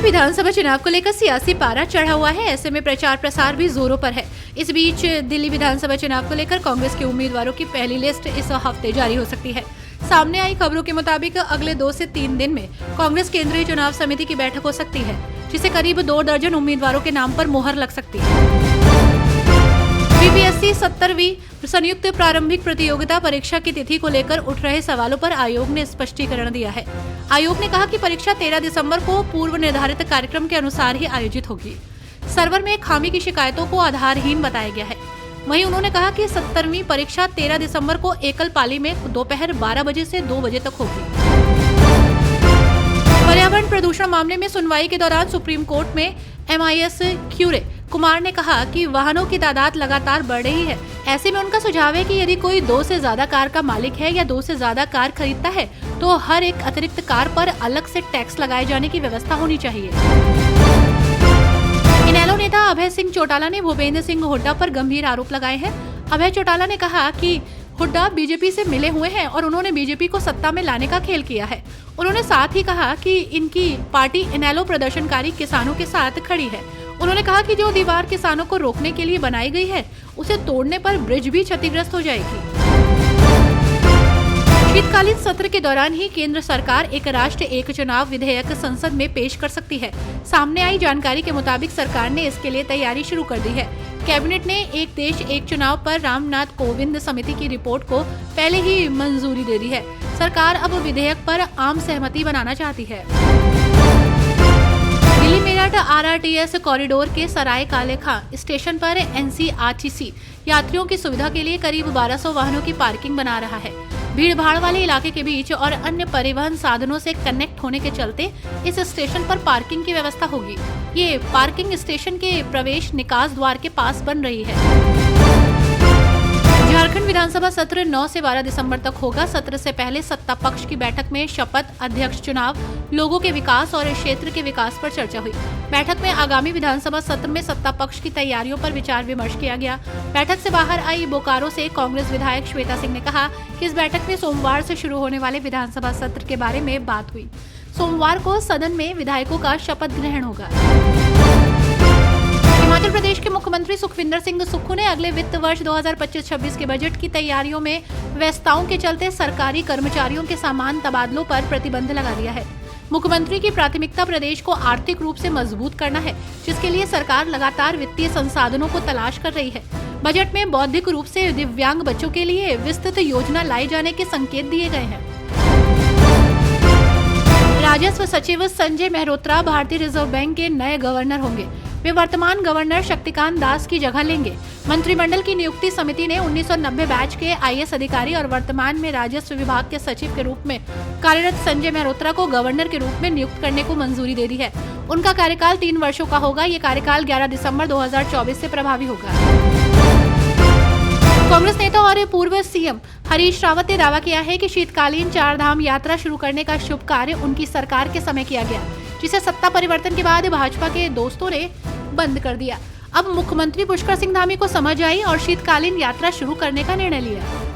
विधानसभा चुनाव को लेकर सियासी पारा चढ़ा हुआ है। ऐसे में प्रचार प्रसार भी जोरों पर है। इस बीच दिल्ली विधानसभा चुनाव को लेकर कांग्रेस के उम्मीदवारों की पहली लिस्ट इस हफ्ते जारी हो सकती है। सामने आई खबरों के मुताबिक अगले 2 से 3 दिन में कांग्रेस केंद्रीय चुनाव समिति की बैठक हो सकती है, जिसे करीब 2 दर्जन उम्मीदवारों के नाम पर मोहर लग सकती है। बीपीएससी 70वीं संयुक्त प्रारंभिक प्रतियोगिता परीक्षा की तिथि को लेकर उठ रहे सवालों पर आयोग ने स्पष्टीकरण दिया है। आयोग ने कहा कि परीक्षा 13 दिसंबर को पूर्व निर्धारित कार्यक्रम के अनुसार ही आयोजित होगी। सर्वर में खामी की शिकायतों को आधारहीन बताया गया है। वहीं उन्होंने कहा कि 70वीं परीक्षा 13 दिसंबर को एकल पाली में दोपहर 12 बजे से 2 बजे तक होगी। पर्यावरण प्रदूषण मामले में सुनवाई के दौरान सुप्रीम कोर्ट में MIS क्यूरे कुमार ने कहा कि वाहनों की तादाद लगातार बढ़ रही है। ऐसे में उनका सुझाव है कि यदि कोई 2 से ज्यादा कार का मालिक है या 2 से ज्यादा कार खरीदता है तो हर एक अतिरिक्त कार पर अलग से टैक्स लगाए जाने की व्यवस्था होनी चाहिए। इनेलो नेता अभय सिंह चौटाला ने भूपेंद्र सिंह हुड्डा पर गंभीर आरोप लगाए हैं। अभय चौटाला ने कहा कि हुड्डा बीजेपी से मिले हुए हैं और उन्होंने बीजेपी को सत्ता में लाने का खेल किया है। उन्होंने साथ ही कहा कि इनकी पार्टी इनेलो प्रदर्शनकारी किसानों के साथ खड़ी है। उन्होंने कहा कि जो दीवार किसानों को रोकने के लिए बनाई गई है, उसे तोड़ने पर ब्रिज भी क्षतिग्रस्त हो जाएगी। शीतकालीन सत्र के दौरान ही केंद्र सरकार एक राष्ट्र एक चुनाव विधेयक संसद में पेश कर सकती है। सामने आई जानकारी के मुताबिक सरकार ने इसके लिए तैयारी शुरू कर दी है। कैबिनेट ने एक देश एक चुनाव पर रामनाथ कोविंद समिति की रिपोर्ट को पहले ही मंजूरी दे दी है। सरकार अब विधेयक पर आम सहमति बनाना चाहती है। दिल्ली मेरठ RRTS कॉरिडोर के सराय काले खां स्टेशन पर NCRTC यात्रियों की सुविधा के लिए करीब 1200 वाहनों की पार्किंग बना रहा है। भीड़ भाड़ वाले इलाके के बीच और अन्य परिवहन साधनों से कनेक्ट होने के चलते इस स्टेशन पर पार्किंग की व्यवस्था होगी। ये पार्किंग स्टेशन के प्रवेश निकास द्वार के पास बन रही है। झारखंड विधानसभा सत्र 9 से 12 दिसंबर तक होगा। सत्र से पहले सत्ता पक्ष की बैठक में शपथ, अध्यक्ष चुनाव, लोगों के विकास और क्षेत्र के विकास पर चर्चा हुई। बैठक में आगामी विधानसभा सत्र में सत्ता पक्ष की तैयारियों पर विचार विमर्श किया गया। बैठक से बाहर आई बोकारो से कांग्रेस विधायक श्वेता सिंह ने कहा कि इस बैठक में सोमवार से शुरू होने वाले विधानसभा सत्र के बारे में बात हुई। सोमवार को सदन में विधायकों का शपथ ग्रहण होगा। हिमाचल प्रदेश के मुख्यमंत्री सुखविंदर सिंह सुक्खू ने अगले वित्त वर्ष 2025-26 के बजट की तैयारियों में व्यस्तताओं के चलते सरकारी कर्मचारियों के समान तबादलों पर प्रतिबंध लगा दिया है। मुख्यमंत्री की प्राथमिकता प्रदेश को आर्थिक रूप से मजबूत करना है, जिसके लिए सरकार लगातार वित्तीय संसाधनों को तलाश कर रही है। बजट में बौद्धिक रूप से दिव्यांग बच्चों के लिए विस्तृत योजना लाए जाने के संकेत दिए गए हैं। राजस्व सचिव संजय मेहरोत्रा भारतीय रिजर्व बैंक के नए गवर्नर होंगे। वे वर्तमान गवर्नर शक्तिकांत दास की जगह लेंगे। मंत्रिमंडल की नियुक्ति समिति ने 1990 बैच के IAS अधिकारी और वर्तमान में राजस्व विभाग के सचिव के रूप में कार्यरत संजय मेहरोत्रा को गवर्नर के रूप में नियुक्त करने को मंजूरी दे दी है। उनका कार्यकाल 3 वर्षों का होगा। ये कार्यकाल 11 दिसंबर 2024 से प्रभावी होगा। कांग्रेस नेता और पूर्व CM हरीश रावत ने दावा किया है कि शीतकालीन 4 धाम यात्रा शुरू करने का शुभ कार्य उनकी सरकार के समय किया गया, जिसे सत्ता परिवर्तन के बाद भाजपा के दोस्तों ने बंद कर दिया। अब मुख्यमंत्री पुष्कर सिंह धामी को समझ आई और शीतकालीन यात्रा शुरू करने का निर्णय लिया।